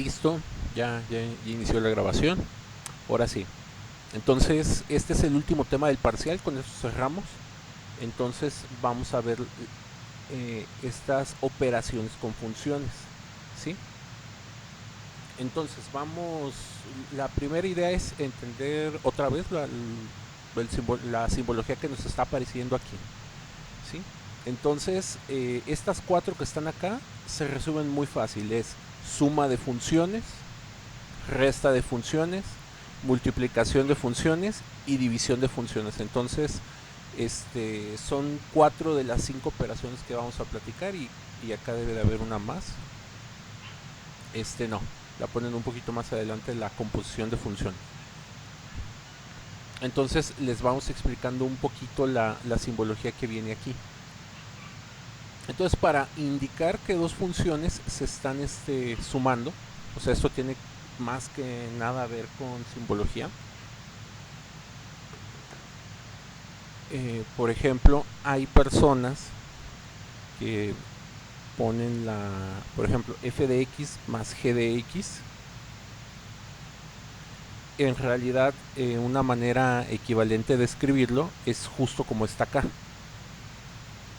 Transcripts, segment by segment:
Listo, ya inició la grabación. Ahora sí. Entonces, este es el último tema del parcial, con eso cerramos. Entonces, vamos a ver estas operaciones con funciones, ¿sí? Entonces, la primera idea es entender otra vez la simbología que nos está apareciendo aquí, ¿sí? Entonces, estas cuatro que están acá se resumen muy fácil, es suma de funciones, resta de funciones, multiplicación de funciones y división de funciones. Entonces, son cuatro de las cinco operaciones que vamos a platicar y acá debe de haber una más. No, la ponen un poquito más adelante, la composición de funciones. Entonces les vamos explicando un poquito la simbología que viene aquí. Entonces, para indicar que dos funciones se están sumando, o sea, esto tiene más que nada a ver con simbología. Por ejemplo, hay personas que ponen por ejemplo, f de x más g de x. En realidad, una manera equivalente de escribirlo es justo como está acá.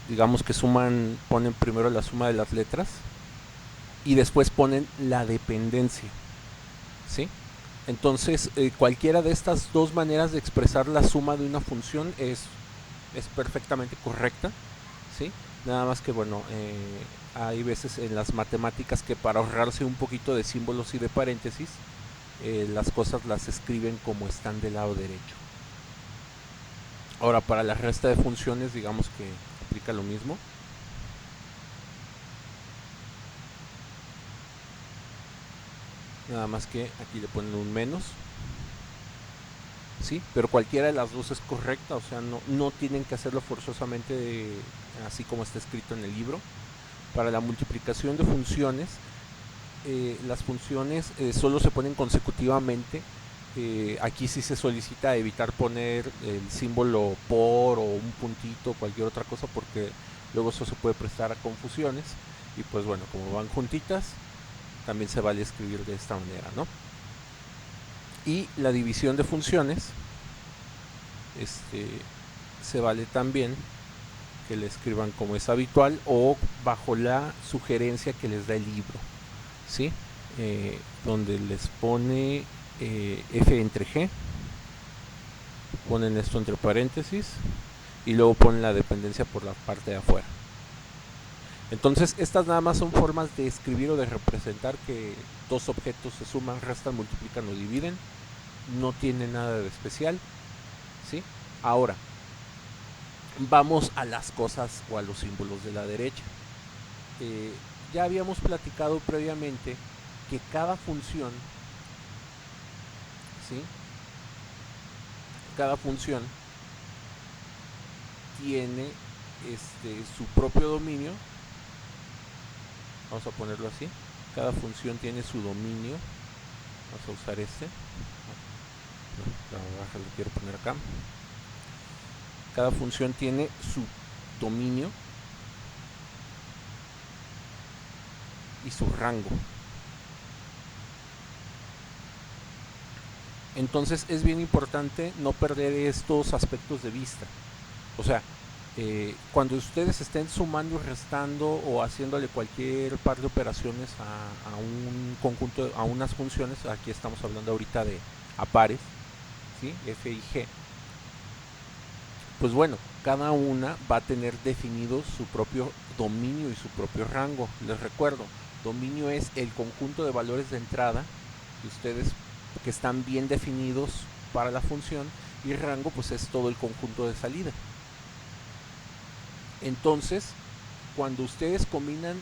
Digamos que ponen primero la suma de las letras y después ponen la dependencia, ¿sí? Entonces, cualquiera de estas dos maneras de expresar la suma de una función es perfectamente correcta, ¿sí? Nada más que, bueno, hay veces en las matemáticas que para ahorrarse un poquito de símbolos y de paréntesis, las cosas las escriben como están del lado derecho. Ahora, para la resta de funciones, digamos que aplica lo mismo. Nada más que aquí le ponen un menos, ¿sí? Pero cualquiera de las dos es correcta, o sea, no tienen que hacerlo forzosamente así como está escrito en el libro. Para la multiplicación de funciones, las funciones solo se ponen consecutivamente. Aquí sí se solicita evitar poner el símbolo por o un puntito o cualquier otra cosa, porque luego eso se puede prestar a confusiones. Y pues bueno, como van juntitas, también se vale escribir de esta manera, ¿no? Y la división de funciones, se vale también que le escriban como es habitual o bajo la sugerencia que les da el libro, ¿sí? Donde les pone f entre g, ponen esto entre paréntesis y luego ponen la dependencia por la parte de afuera. Entonces, estas nada más son formas de escribir o de representar que dos objetos se suman, restan, multiplican o dividen. No tiene nada de especial, ¿sí? Ahora, vamos a las cosas o a los símbolos de la derecha. Ya habíamos platicado previamente que cada función, ¿sí? Cada función tiene su propio dominio. Vamos a ponerlo así. Cada función tiene su dominio. Vamos a usar la baja lo quiero poner acá. Cada función tiene su dominio y su rango. Entonces es bien importante no perder estos aspectos de vista. O sea, cuando ustedes estén sumando y restando o haciéndole cualquier par de operaciones a un conjunto, a unas funciones, aquí estamos hablando ahorita de a pares, ¿sí? F y G, pues bueno, cada una va a tener definido su propio dominio y su propio rango. Les recuerdo, dominio es el conjunto de valores de entrada que ustedes que están bien definidos para la función, y rango pues es todo el conjunto de salida. Entonces, cuando ustedes combinan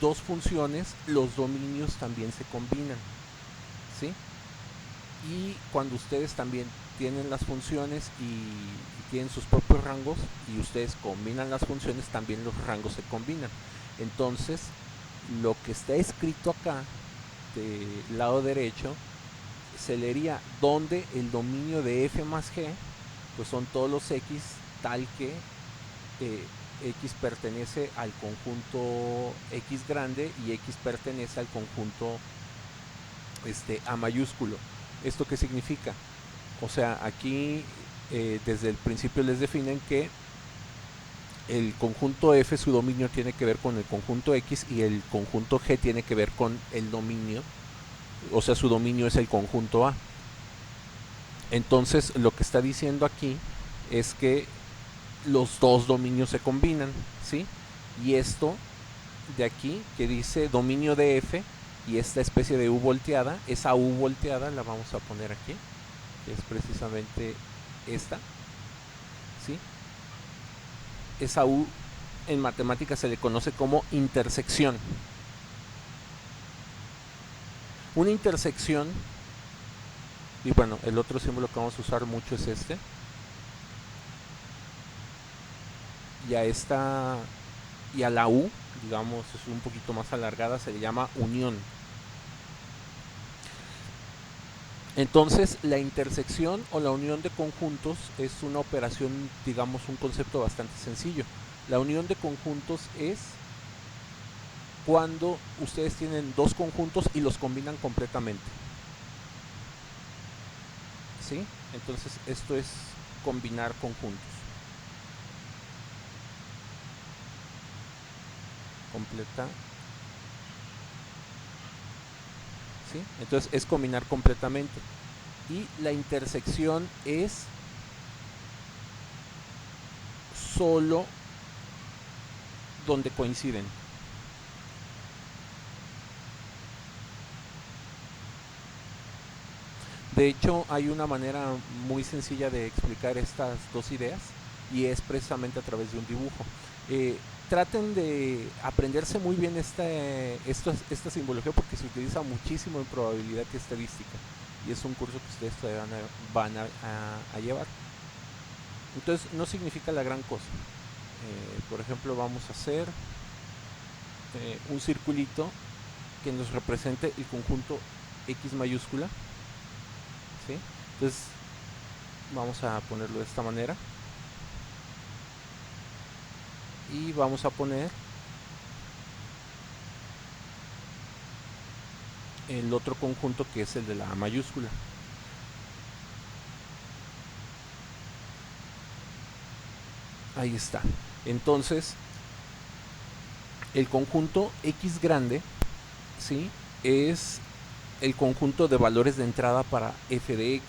dos funciones, los dominios también se combinan, ¿sí? Y cuando ustedes también tienen las funciones y tienen sus propios rangos y ustedes combinan las funciones, también los rangos se combinan. Entonces, lo que está escrito acá del lado derecho se leería donde el dominio de f más g pues son todos los x tal que x pertenece al conjunto x grande y x pertenece al conjunto A mayúsculo. ¿Esto qué significa? O sea, aquí desde el principio les definen que el conjunto F, su dominio tiene que ver con el conjunto X y el conjunto G tiene que ver con el dominio, o sea, su dominio es el conjunto A. Entonces, lo que está diciendo aquí es que los dos dominios se combinan, ¿sí? Y esto de aquí, que dice dominio de F, y esta especie de U volteada, esa U volteada la vamos a poner aquí, que es precisamente esta, ¿sí? Esa U en matemáticas se le conoce como intersección. Una intersección, y bueno, el otro símbolo que vamos a usar mucho es este, y a esta, y a la U, digamos, es un poquito más alargada, se le llama unión. Entonces, la intersección o la unión de conjuntos es una operación, digamos, un concepto bastante sencillo. La unión de conjuntos es cuando ustedes tienen dos conjuntos y los combinan completamente, ¿sí? Entonces, esto es combinar conjuntos. Completa, ¿sí? Entonces, es combinar completamente. Y la intersección es solo donde coinciden. De hecho, hay una manera muy sencilla de explicar estas dos ideas y es precisamente a través de un dibujo. Traten de aprenderse muy bien esta simbología porque se utiliza muchísimo en probabilidad y estadística y es un curso que ustedes todavía van a llevar. Entonces, no significa la gran cosa. Por ejemplo, vamos a hacer un circulito que nos represente el conjunto X mayúscula, ¿sí? Entonces, vamos a ponerlo de esta manera y vamos a poner el otro conjunto que es el de la A mayúscula. Ahí está. Entonces, el conjunto X grande, ¿sí? Es el conjunto de valores de entrada para f de x,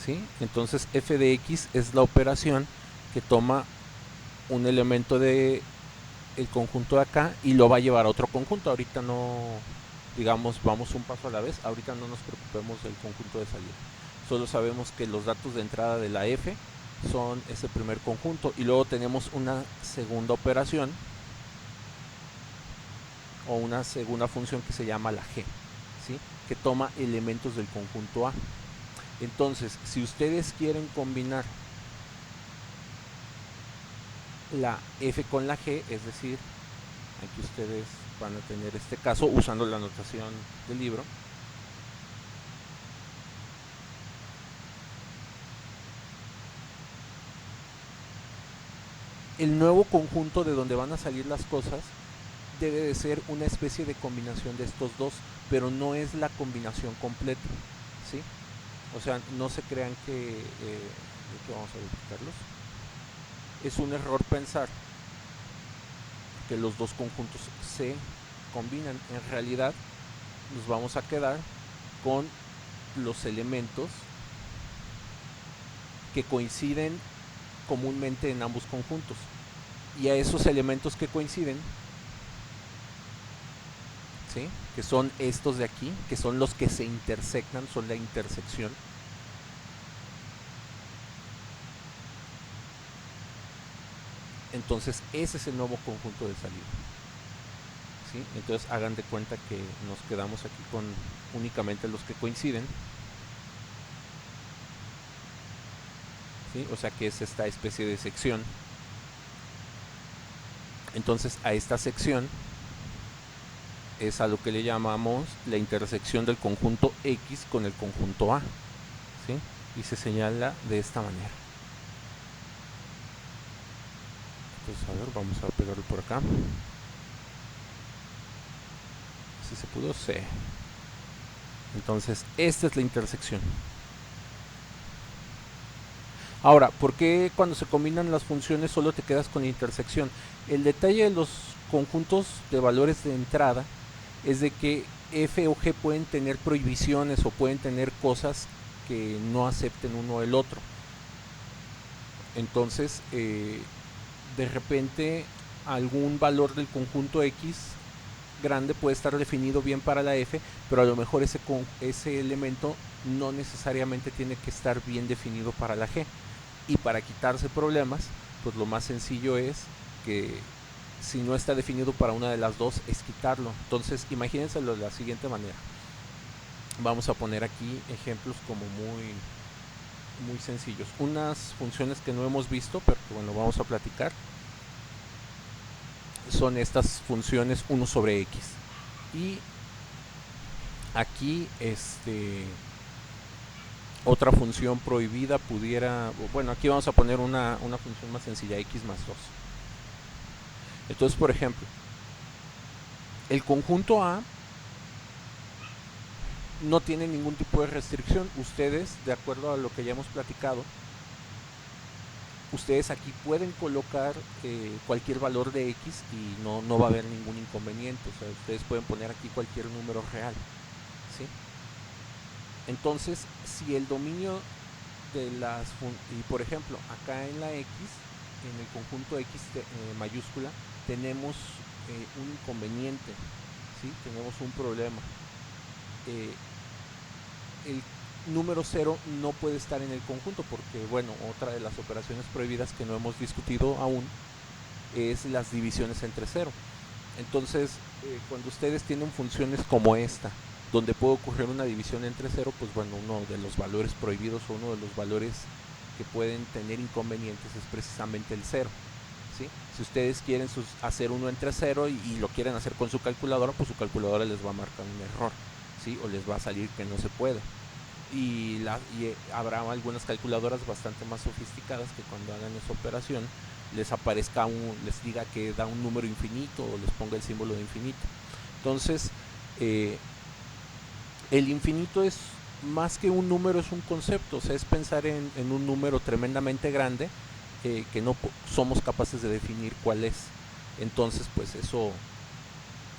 ¿sí? Entonces, f de x es la operación que toma un elemento de el conjunto de acá y lo va a llevar a otro conjunto. Ahorita no, digamos, vamos un paso a la vez. Ahorita no nos preocupemos del conjunto de salida. Solo sabemos que los datos de entrada de la f son ese primer conjunto y luego tenemos una segunda operación o una segunda función que se llama la g, ¿sí? Que toma elementos del conjunto A. Entonces, si ustedes quieren combinar la f con la g, es decir, aquí ustedes van a tener este caso usando la notación del libro. El nuevo conjunto de donde van a salir las cosas debe de ser una especie de combinación de estos dos, pero no es la combinación completa, ¿sí? O sea, no se crean que vamos a verificarlos. Es un error pensar que los dos conjuntos se combinan. En realidad, nos vamos a quedar con los elementos que coinciden comúnmente en ambos conjuntos. Y a esos elementos que coinciden, ¿sí? Que son estos de aquí, que son los que se intersectan, son la intersección. Entonces, ese es el nuevo conjunto de salida, ¿sí? Entonces, hagan de cuenta que nos quedamos aquí con únicamente los que coinciden, ¿sí? O sea que es esta especie de sección. Entonces, a esta sección es a lo que le llamamos la intersección del conjunto X con el conjunto A, ¿sí? Y se señala de esta manera. Entonces, a ver, vamos a pegarlo por acá. si se pudo, sí. Entonces, esta es la intersección. Ahora, ¿por qué cuando se combinan las funciones solo te quedas con la intersección? El detalle de los conjuntos de valores de entrada es de que f o g pueden tener prohibiciones o pueden tener cosas que no acepten uno el otro. Entonces, de repente, algún valor del conjunto X grande puede estar definido bien para la f, pero a lo mejor ese elemento no necesariamente tiene que estar bien definido para la g. Y para quitarse problemas, pues lo más sencillo es que si no está definido para una de las dos, es quitarlo. Entonces, imagínenselo de la siguiente manera. Vamos a poner aquí ejemplos como muy sencillos. Unas funciones que no hemos visto, pero que bueno, vamos a platicar. Son estas funciones 1 sobre x. Y aquí, otra función prohibida pudiera, bueno, aquí vamos a poner una función más sencilla, x más 2. Entonces, por ejemplo, el conjunto A no tiene ningún tipo de restricción. Ustedes, de acuerdo a lo que ya hemos platicado, ustedes aquí pueden colocar cualquier valor de x y no va a haber ningún inconveniente. O sea, ustedes pueden poner aquí cualquier número real, ¿sí? Entonces, si el dominio de las y por ejemplo, acá en la x, en el conjunto x mayúscula, tenemos un inconveniente, ¿sí? Tenemos un problema. El número 0 no puede estar en el conjunto porque, bueno, otra de las operaciones prohibidas que no hemos discutido aún es las divisiones entre 0. Entonces, cuando ustedes tienen funciones como esta, donde puede ocurrir una división entre 0, pues bueno, uno de los valores prohibidos o uno de los valores que pueden tener inconvenientes es precisamente el 0. ¿Sí? Si ustedes quieren hacer 1 entre 0 y lo quieren hacer con su calculadora, pues su calculadora les va a marcar un error, ¿sí? O les va a salir que no se puede. Y habrá algunas calculadoras bastante más sofisticadas que cuando hagan esa operación les aparezca les diga que da un número infinito o les ponga el símbolo de infinito. Entonces, el infinito es más que un número, es un concepto, o sea, es pensar en un número tremendamente grande que no somos capaces de definir cuál es. Entonces, pues eso,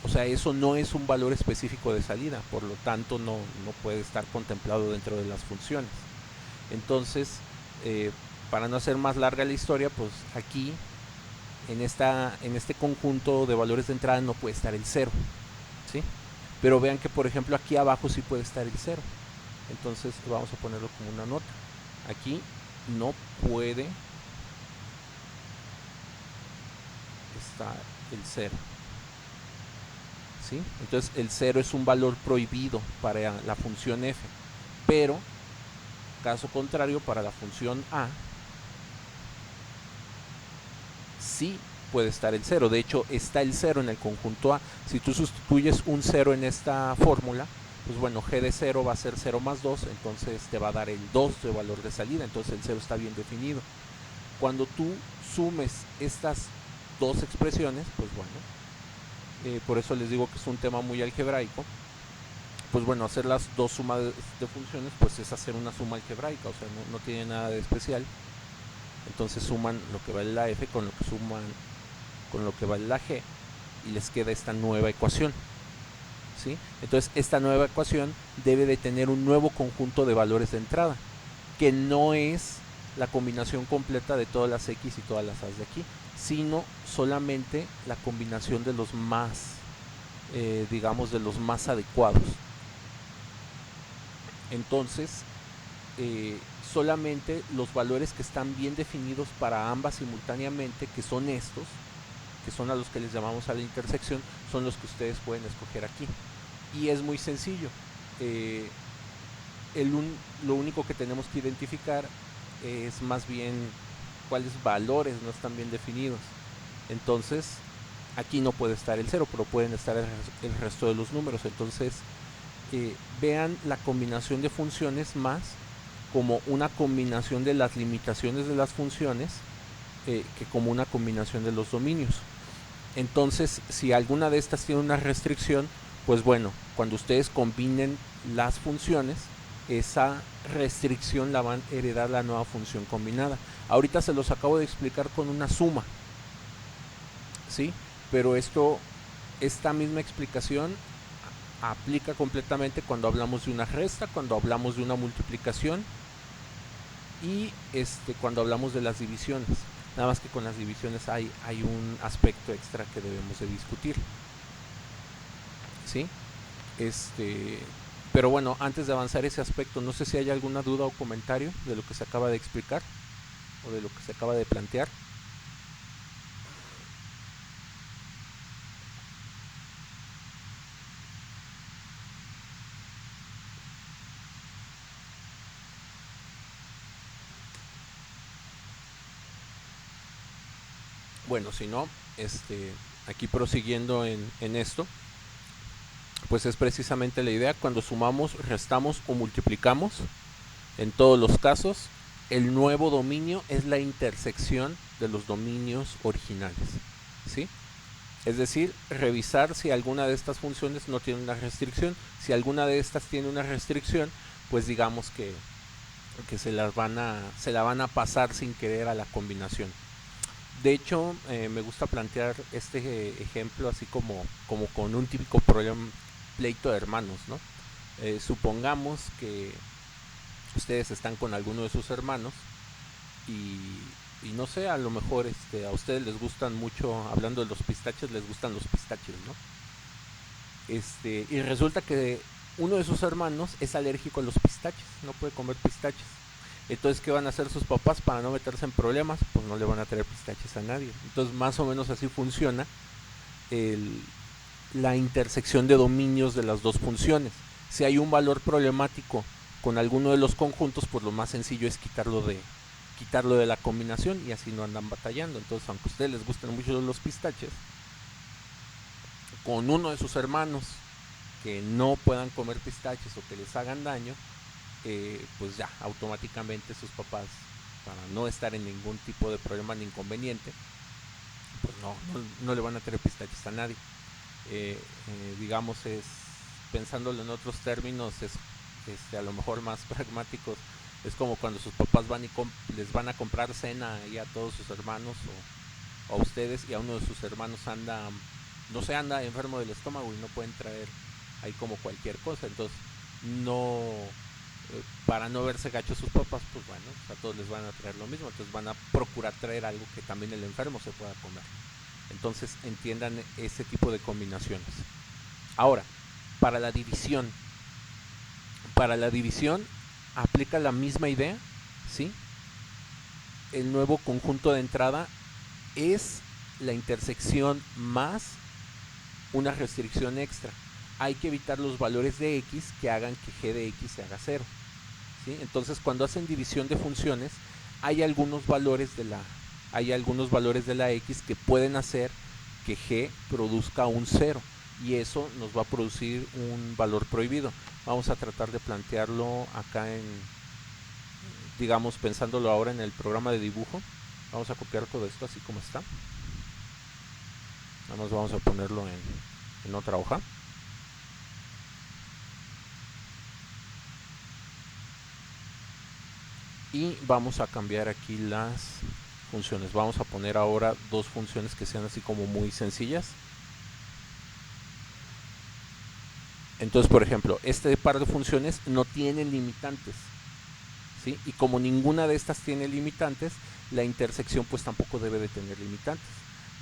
o sea, eso no es un valor específico de salida, por lo tanto no puede estar contemplado dentro de las funciones. Entonces, para no hacer más larga la historia, pues aquí en este conjunto de valores de entrada no puede estar el 0, ¿sí? Pero vean que, por ejemplo, aquí abajo sí puede estar el 0. Entonces vamos a ponerlo como una nota. Aquí no puede estar el 0, ¿sí? Entonces el 0 es un valor prohibido para la función f, pero caso contrario, para la función a sí puede estar el 0. De hecho, está el 0 en el conjunto A. Si tú sustituyes un 0 en esta fórmula, pues bueno, g de 0 va a ser 0 más 2, entonces te va a dar el 2 de valor de salida, entonces el 0 está bien definido. Cuando tú sumes estas dos expresiones, pues bueno, por eso les digo que es un tema muy algebraico, pues bueno, hacer las dos sumas de funciones, pues es hacer una suma algebraica, o sea, no tiene nada de especial. Entonces suman lo que vale la f con lo que vale la g y les queda esta nueva ecuación, ¿sí? Entonces esta nueva ecuación debe de tener un nuevo conjunto de valores de entrada, que no es la combinación completa de todas las x y todas las a de aquí, sino solamente la combinación de los más, digamos, de los más adecuados. Entonces, solamente los valores que están bien definidos para ambas simultáneamente, que son estos, que son a los que les llamamos a la intersección, son los que ustedes pueden escoger aquí. Y es muy sencillo. Lo único que tenemos que identificar es más bien cuáles valores no están bien definidos. Entonces, aquí no puede estar el 0, pero pueden estar el resto de los números. Entonces, vean la combinación de funciones más como una combinación de las limitaciones de las funciones que como una combinación de los dominios. Entonces, si alguna de estas tiene una restricción, pues bueno, cuando ustedes combinen las funciones, esa restricción la van a heredar la nueva función combinada. Ahorita se los acabo de explicar con una suma, ¿sí? Pero esta misma explicación aplica completamente cuando hablamos de una resta, cuando hablamos de una multiplicación y cuando hablamos de las divisiones. Nada más que con las divisiones hay un aspecto extra que debemos de discutir, ¿sí? Pero bueno, antes de avanzar ese aspecto, no sé si hay alguna duda o comentario de lo que se acaba de explicar o de lo que se acaba de plantear. Bueno, si no, aquí prosiguiendo en esto, pues es precisamente la idea: cuando sumamos, restamos o multiplicamos, en todos los casos, el nuevo dominio es la intersección de los dominios originales, ¿sí? Es decir, revisar si alguna de estas funciones no tiene una restricción. Si alguna de estas tiene una restricción, pues digamos que se la van a pasar sin querer a la combinación. De hecho, me gusta plantear este ejemplo así como con un típico problema, pleito de hermanos, ¿no? Supongamos que ustedes están con alguno de sus hermanos y no sé, a lo mejor a ustedes les gustan mucho, hablando de los pistaches, les gustan los pistaches, ¿no? Y resulta que uno de sus hermanos es alérgico a los pistaches, no puede comer pistaches. Entonces, ¿qué van a hacer sus papás para no meterse en problemas? Pues no le van a traer pistaches a nadie. Entonces, más o menos así funciona la intersección de dominios de las dos funciones. Si hay un valor problemático con alguno de los conjuntos, pues lo más sencillo es quitarlo de la combinación y así no andan batallando. Entonces, aunque a ustedes les gusten mucho los pistaches, con uno de sus hermanos que no puedan comer pistaches o que les hagan daño, pues ya automáticamente sus papás, para no estar en ningún tipo de problema ni inconveniente, pues no le van a traer pistaches a nadie. Digamos, pensándolo en otros términos, es a lo mejor más pragmáticos. Es como cuando sus papás van y les van a comprar cena y a todos sus hermanos o a ustedes, y a uno de sus hermanos anda enfermo del estómago y no pueden traer ahí como cualquier cosa. Entonces, para no verse gachos sus papás, pues bueno, a todos les van a traer lo mismo. Entonces van a procurar traer algo que también el enfermo se pueda comer. Entonces entiendan ese tipo de combinaciones. Ahora, para la división aplica la misma idea, ¿sí? El nuevo conjunto de entrada es la intersección más una restricción extra. Hay que evitar los valores de x que hagan que g de x se haga 0, ¿sí? Entonces, cuando hacen división de funciones, hay algunos valores de la x que pueden hacer que g produzca un 0, y eso nos va a producir un valor prohibido. Vamos a tratar de plantearlo acá digamos, pensándolo ahora en el programa de dibujo. Vamos a copiar todo esto así como está. Nada más vamos a ponerlo en otra hoja. Y vamos a cambiar aquí las funciones. Vamos a poner ahora dos funciones que sean así como muy sencillas. Entonces, por ejemplo, este par de funciones no tiene limitantes, ¿sí? Y como ninguna de estas tiene limitantes, la intersección pues tampoco debe de tener limitantes.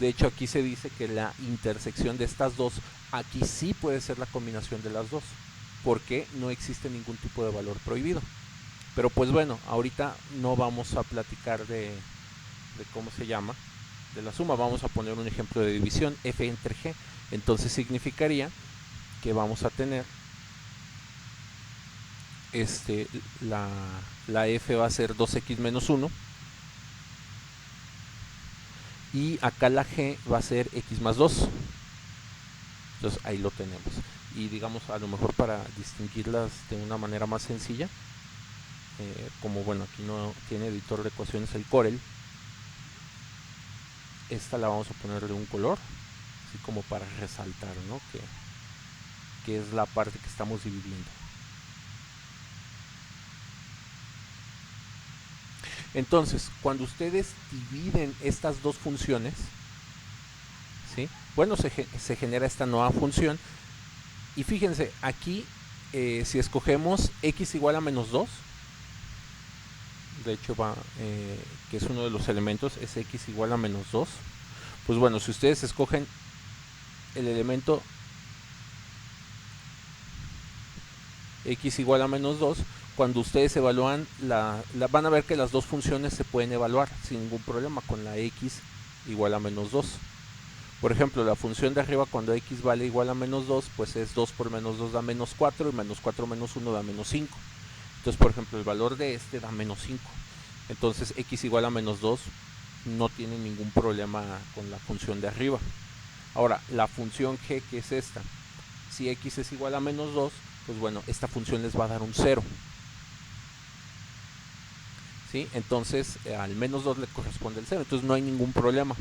De hecho, aquí se dice que la intersección de estas dos, aquí sí puede ser la combinación de las dos, porque no existe ningún tipo de valor prohibido. Pero pues bueno, ahorita no vamos a platicar de cómo se llama, de la suma. Vamos a poner un ejemplo de división, f entre g. Entonces significaría que vamos a tener la f va a ser 2x menos 1, y acá la g va a ser x más 2. Entonces ahí lo tenemos. Y digamos, a lo mejor para distinguirlas de una manera más sencilla, como bueno, aquí no tiene editor de ecuaciones el Corel, esta la vamos a ponerle un color, así como para resaltar, ¿no? que que es la parte que estamos dividiendo. Entonces, cuando ustedes dividen estas dos funciones, ¿sí? Bueno, se genera esta nueva función. Y fíjense, aquí si escogemos x igual a menos 2, de hecho que es uno de los elementos, es x igual a menos 2. Pues bueno, si ustedes escogen el elemento x igual a menos 2, cuando ustedes evalúan, van a ver que las dos funciones se pueden evaluar sin ningún problema con la x igual a menos 2. Por ejemplo, la función de arriba, cuando x vale igual a menos 2, pues es 2 por menos 2 da menos 4, y menos 4 menos 1 da menos 5. Entonces, por ejemplo, el valor de este da menos 5. Entonces, x igual a menos 2 no tiene ningún problema con la función de arriba. Ahora, la función g, que es esta, si x es igual a menos 2, pues bueno, esta función les va a dar un 0. ¿Sí? Entonces, al menos 2 le corresponde el 0, entonces no hay ningún problema.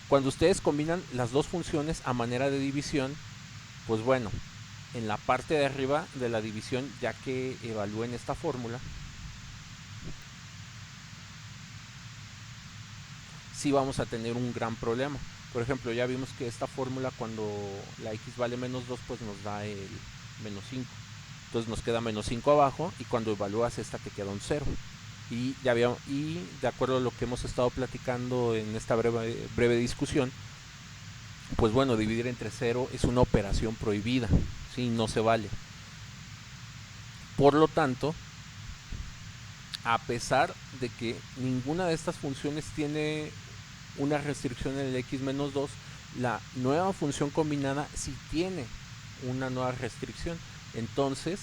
Cuando ustedes combinan las dos funciones a manera de división, pues bueno, en la parte de arriba de la división, ya que evalúen esta fórmula, sí vamos a tener un gran problema. Por ejemplo, ya vimos que esta fórmula, cuando la x vale menos 2, pues nos da el menos 5. Entonces nos queda menos 5 abajo, y cuando evalúas esta te queda un 0. Y de acuerdo a lo que hemos estado platicando en esta breve discusión, pues bueno, dividir entre 0 es una operación prohibida, ¿sí? No se vale. Por lo tanto, a pesar de que ninguna de estas funciones tiene una restricción en el x menos 2, la nueva función combinada sí tiene una nueva restricción. Entonces,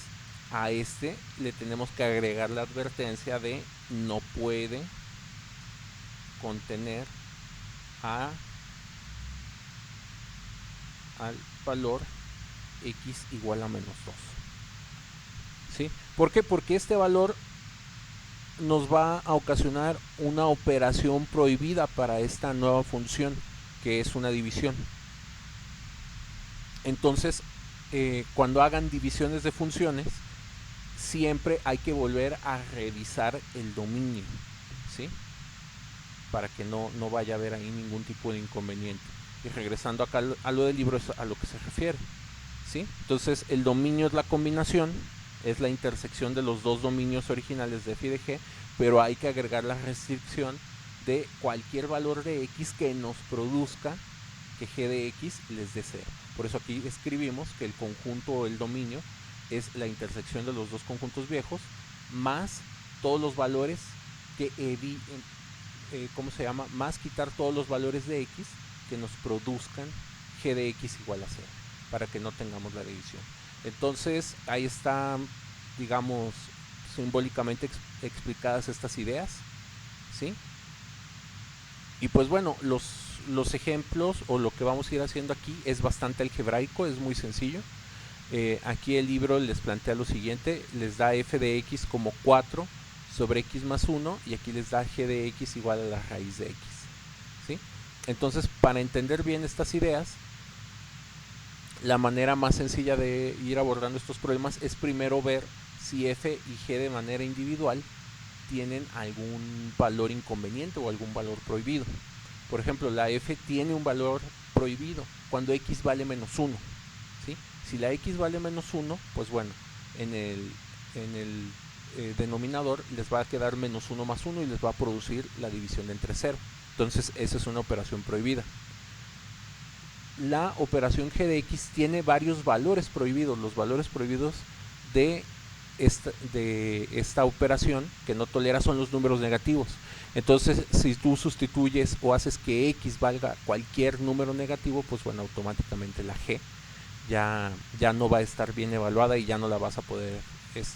a este le tenemos que agregar la advertencia de no puede contener al valor x igual a menos 2. ¿Sí? ¿Por qué? Porque este valor nos va a ocasionar una operación prohibida para esta nueva función, que es una división. Entonces, cuando hagan divisiones de funciones, siempre hay que volver a revisar el dominio, ¿sí? Para que no vaya a haber ahí ningún tipo de inconveniente. Y regresando acá a lo del libro, es a lo que se refiere, ¿sí? Entonces, el dominio es la combinación, es la intersección de los dos dominios originales de f y de g, pero hay que agregar la restricción de cualquier valor de x que nos produzca que g de x les dé 0. Por eso aquí escribimos que el conjunto o el dominio es la intersección de los dos conjuntos viejos más todos los valores que ¿cómo se llama? Más quitar todos los valores de x que nos produzcan g de x igual a 0, para que no tengamos la división. Entonces, ahí están, digamos, simbólicamente explicadas estas ideas, ¿sí? Y pues bueno, los ejemplos o lo que vamos a ir haciendo aquí es bastante algebraico, es muy sencillo. Aquí el libro les plantea lo siguiente, les da f de x como 4 sobre x más 1, y aquí les da g de x igual a la raíz de x, ¿sí? Entonces, para entender bien estas ideas, la manera más sencilla de ir abordando estos problemas es primero ver si f y g de manera individual tienen algún valor inconveniente o algún valor prohibido. Por ejemplo, la f tiene un valor prohibido cuando x vale menos 1, ¿sí? Si la x vale menos 1, pues bueno, en el denominador les va a quedar menos 1 más 1 y les va a producir la división entre 0. Entonces, esa es una operación prohibida. La operación g de x tiene varios valores prohibidos. Los valores prohibidos de esta operación que no tolera son los números negativos. Entonces, si tú sustituyes o haces que x valga cualquier número negativo, pues bueno, automáticamente la g ya no va a estar bien evaluada y ya no la vas a poder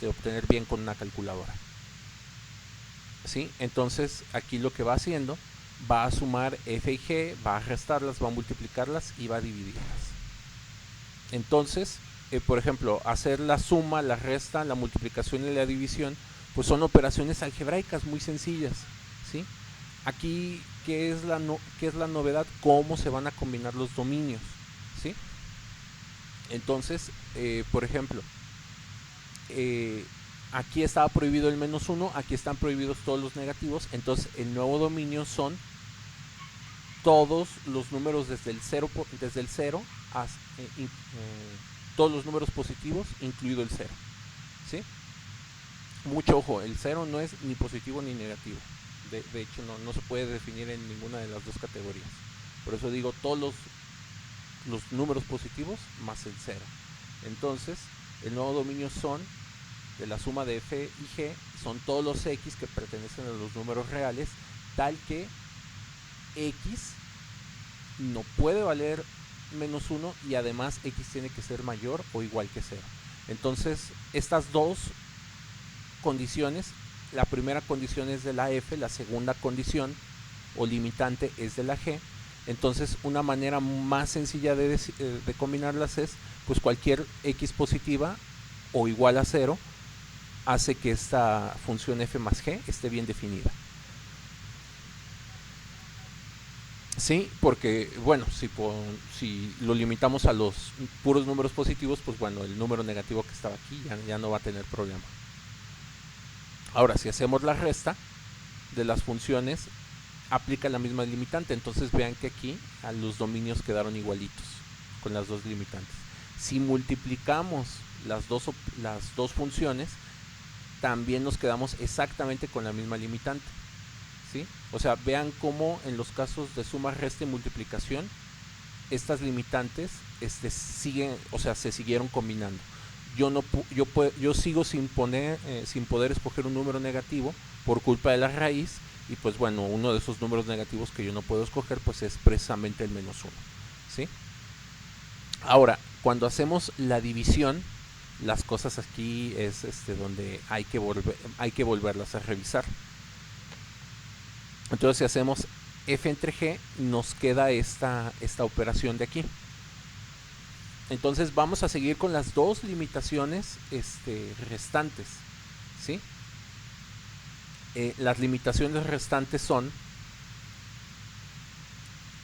obtener bien con una calculadora, ¿sí? Entonces, aquí lo que va haciendo, va a sumar f y g, va a restarlas, va a multiplicarlas y va a dividirlas. Entonces, por ejemplo, hacer la suma, la resta, la multiplicación y la división, pues son operaciones algebraicas muy sencillas, ¿sí? Aquí, ¿qué es la novedad? Cómo se van a combinar los dominios, ¿sí? Entonces, por ejemplo, aquí estaba prohibido el -1, aquí están prohibidos todos los negativos, entonces el nuevo dominio son todos los números desde el 0 hasta, todos los números positivos, incluido el 0. ¿Sí? Mucho ojo, el 0 no es ni positivo ni negativo. De hecho, no se puede definir en ninguna de las dos categorías. Por eso digo todos los números positivos más el 0. Entonces, el nuevo dominio son de la suma de f y g, son todos los x que pertenecen a los números reales, tal que x no puede valer -1 y además x tiene que ser mayor o igual que 0. Entonces, estas dos condiciones, la primera condición es de la f, la segunda condición o limitante es de la g. Entonces, una manera más sencilla de combinarlas es, pues cualquier x positiva o igual a 0 hace que esta función f más g esté bien definida. Sí, porque, bueno, si lo limitamos a los puros números positivos, pues bueno, el número negativo que estaba aquí ya no va a tener problema. Ahora, si hacemos la resta de las funciones, aplica la misma limitante. Entonces vean que aquí a los dominios quedaron igualitos con las dos limitantes. Si multiplicamos las dos funciones, también nos quedamos exactamente con la misma limitante. ¿Sí? O sea, vean cómo en los casos de suma, resta y multiplicación, estas limitantes siguen, o sea, se siguieron combinando. Yo sigo sin poder escoger un número negativo por culpa de la raíz, y pues bueno, uno de esos números negativos que yo no puedo escoger pues es precisamente el -1. ¿Sí? Ahora, cuando hacemos la división, las cosas aquí es donde hay que volverlas a revisar. Entonces, si hacemos f entre g, nos queda esta operación de aquí. Entonces vamos a seguir con las dos limitaciones restantes. ¿Sí? Las limitaciones restantes son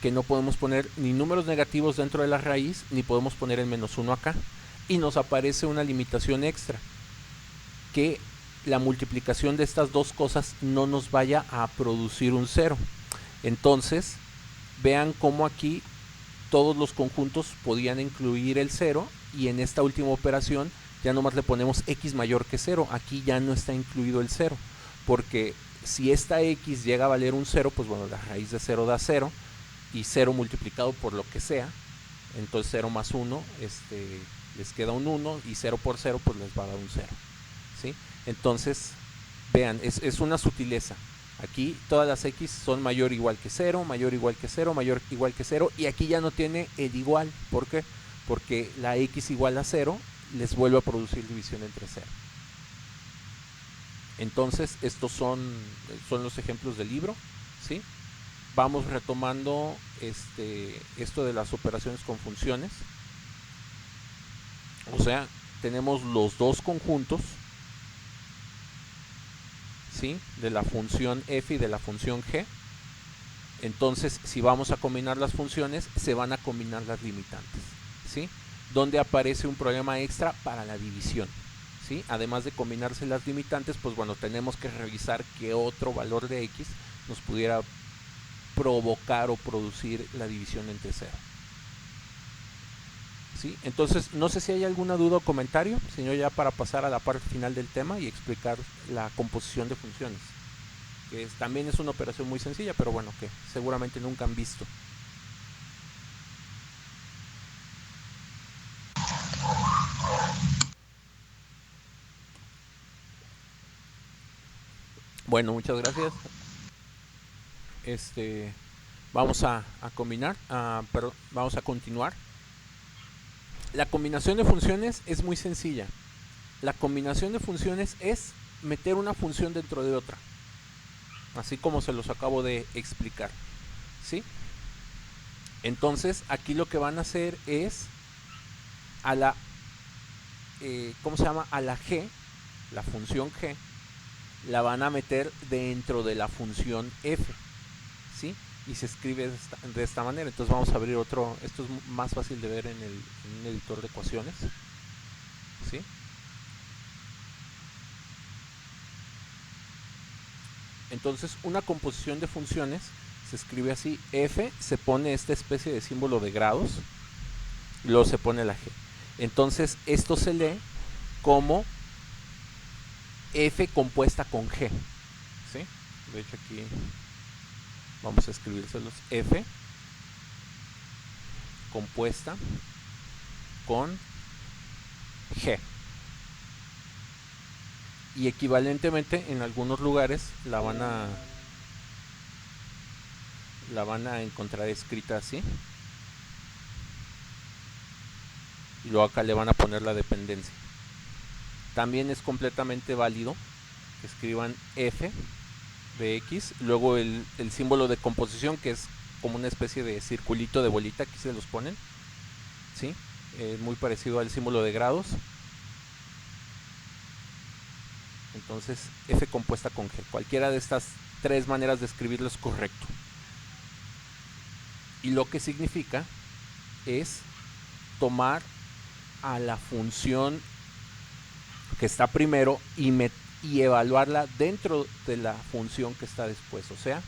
que no podemos poner ni números negativos dentro de la raíz, ni podemos poner el -1 acá. Y nos aparece una limitación extra, que la multiplicación de estas dos cosas no nos vaya a producir un 0. Entonces, vean cómo aquí todos los conjuntos podían incluir el 0, y en esta última operación ya nomás le ponemos x mayor que 0. Aquí ya no está incluido el 0, porque si esta x llega a valer un 0, pues bueno, la raíz de 0 da 0, y 0 multiplicado por lo que sea, entonces 0 más 1 les queda un 1, y 0 por 0 pues les va a dar un 0. ¿Sí? Entonces, vean, es una sutileza. Aquí todas las x son mayor o igual que 0, mayor o igual que 0, mayor o igual que 0, y aquí ya no tiene el igual. ¿Por qué? Porque la x igual a 0 les vuelve a producir división entre 0. Entonces, estos son los ejemplos del libro. ¿Sí? Vamos retomando esto de las operaciones con funciones. O sea, tenemos los dos conjuntos, ¿sí?, de la función f y de la función g. Entonces, si vamos a combinar las funciones, se van a combinar las limitantes. ¿Sí? Donde aparece un problema extra para la división. ¿Sí? Además de combinarse las limitantes, pues bueno, tenemos que revisar qué otro valor de x nos pudiera provocar o producir la división entre 0. ¿Sí? Entonces, no sé si hay alguna duda o comentario, sino ya para pasar a la parte final del tema y explicar la composición de funciones, que también es una operación muy sencilla, pero bueno, que seguramente nunca han visto. Bueno, muchas gracias. Vamos a combinar, perdón, vamos a continuar. La combinación de funciones es muy sencilla. La combinación de funciones es meter una función dentro de otra, así como se los acabo de explicar. ¿Sí? Entonces, aquí lo que van a hacer es a la ¿cómo se llama? A la g, la función g, la van a meter dentro de la función f. ¿Sí? y se escribe de esta manera. Entonces vamos a abrir otro, esto es más fácil de ver en un editor de ecuaciones, ¿sí? Entonces una composición de funciones se escribe así: f, se pone esta especie de símbolo de grados, luego se pone la g. Entonces esto se lee como f compuesta con g, ¿sí? De hecho aquí vamos a escribírselos: f compuesta con g. Y equivalentemente en algunos lugares la van a encontrar escrita así, y luego acá le van a poner la dependencia. También es completamente válido que escriban f de x, luego el símbolo de composición, que es como una especie de circulito de bolita, aquí se los ponen, ¿sí? Muy parecido al símbolo de grados. Entonces f compuesta con g, cualquiera de estas tres maneras de escribirlo es correcto. Y lo que significa es tomar a la función que está primero y evaluarla dentro de la función que está después. O sea,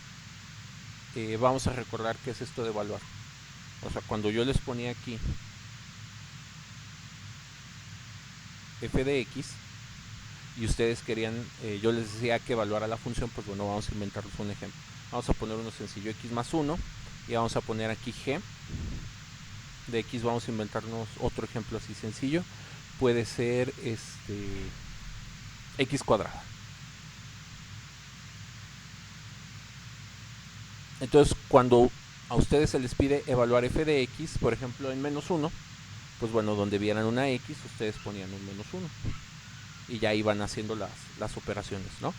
vamos a recordar qué es esto de evaluar. O sea, cuando yo les ponía aquí f de x y ustedes querían, yo les decía que evaluara la función, pues bueno, vamos a inventarles un ejemplo. Vamos a poner uno sencillo: x más 1, y vamos a poner aquí g de x. Vamos a inventarnos otro ejemplo así sencillo, puede ser x cuadrada. Entonces cuando a ustedes se les pide evaluar f de x, por ejemplo en menos 1, pues bueno, donde vieran una x, ustedes ponían un menos 1 y ya iban haciendo las operaciones, ¿no?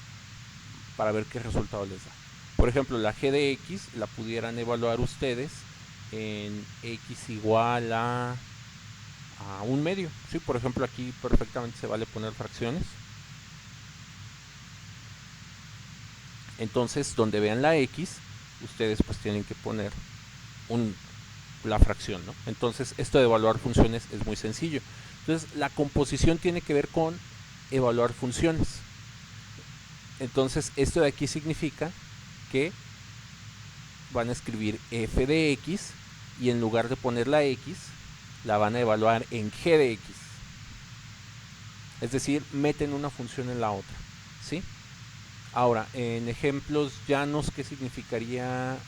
Para ver qué resultado les da. Por ejemplo, la g de x la pudieran evaluar ustedes en x igual a un medio, ¿sí? Por ejemplo, aquí perfectamente se vale poner fracciones. Entonces, donde vean la x, ustedes pues tienen que poner la fracción, ¿no? Entonces, esto de evaluar funciones es muy sencillo. Entonces, la composición tiene que ver con evaluar funciones. Entonces, esto de aquí significa que van a escribir f de x y en lugar de poner la x, la van a evaluar en g de x. Es decir, meten una función en la otra, ¿sí? Ahora, en ejemplos llanos, ¿qué significaría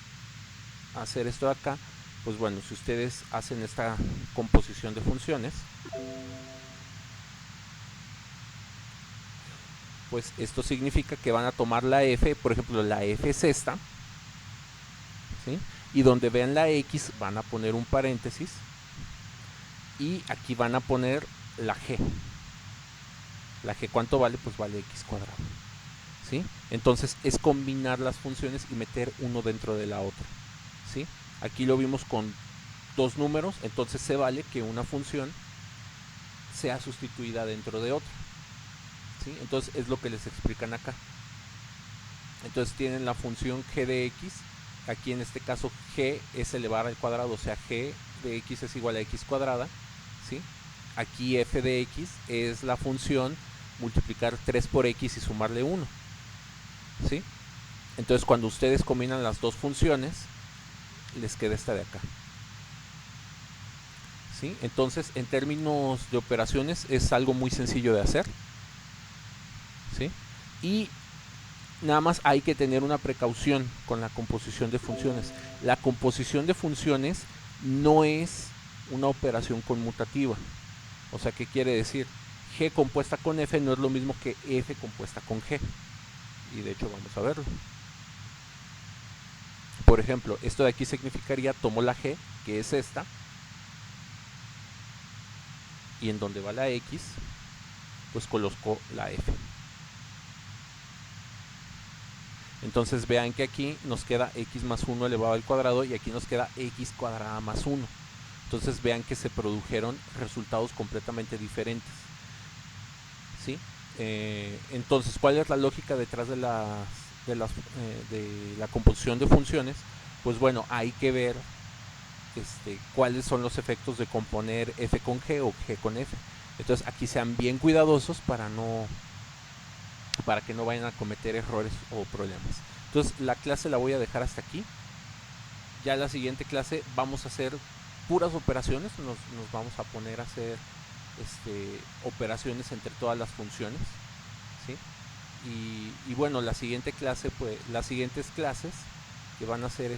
hacer esto de acá? Pues bueno, si ustedes hacen esta composición de funciones, pues esto significa que van a tomar la f, por ejemplo, la f es esta, ¿sí? Y donde vean la x van a poner un paréntesis y aquí van a poner la g. La g, ¿cuánto vale? Pues vale x cuadrado, ¿sí? Entonces es combinar las funciones y meter uno dentro de la otra, ¿sí? Aquí lo vimos con dos números, entonces se vale que una función sea sustituida dentro de otra, ¿sí? Entonces es lo que les explican acá. Entonces tienen la función g de x, aquí en este caso g es elevar al cuadrado, o sea, g de x es igual a x cuadrada, ¿sí? Aquí f de x es la función multiplicar 3 por x y sumarle 1, ¿sí? Entonces cuando ustedes combinan las dos funciones, les queda esta de acá, ¿sí? Entonces en términos de operaciones es algo muy sencillo de hacer, ¿sí? Y nada más hay que tener una precaución con la composición de funciones. La composición de funciones no es una operación conmutativa. O sea, ¿qué quiere decir? G compuesta con F no es lo mismo que F compuesta con G. Y de hecho vamos a verlo. Por ejemplo, esto de aquí significaría, tomo la G, que es esta, y en donde va la X, pues coloco la F. Entonces vean que aquí nos queda x más 1 elevado al cuadrado y aquí nos queda x cuadrada más 1. Entonces vean que se produjeron resultados completamente diferentes, ¿sí? Entonces, ¿cuál es la lógica detrás de la composición de funciones? pues bueno, hay que ver cuáles son los efectos de componer F con G o G con F. Entonces aquí sean bien cuidadosos para que no vayan a cometer errores o problemas. Entonces la clase la voy a dejar hasta aquí. Ya en la siguiente clase vamos a hacer puras operaciones, nos vamos a poner a hacer operaciones entre todas las funciones, ¿sí? Y bueno, la siguiente clase, pues las siguientes clases que van a hacer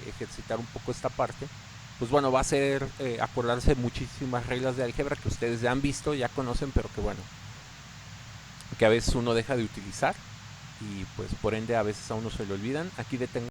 ejercitar un poco esta parte, pues bueno, va a ser acordarse muchísimas reglas de álgebra que ustedes ya han visto, ya conocen, pero que bueno, que a veces uno deja de utilizar y pues por ende a veces a uno se le olvidan. Aquí detengo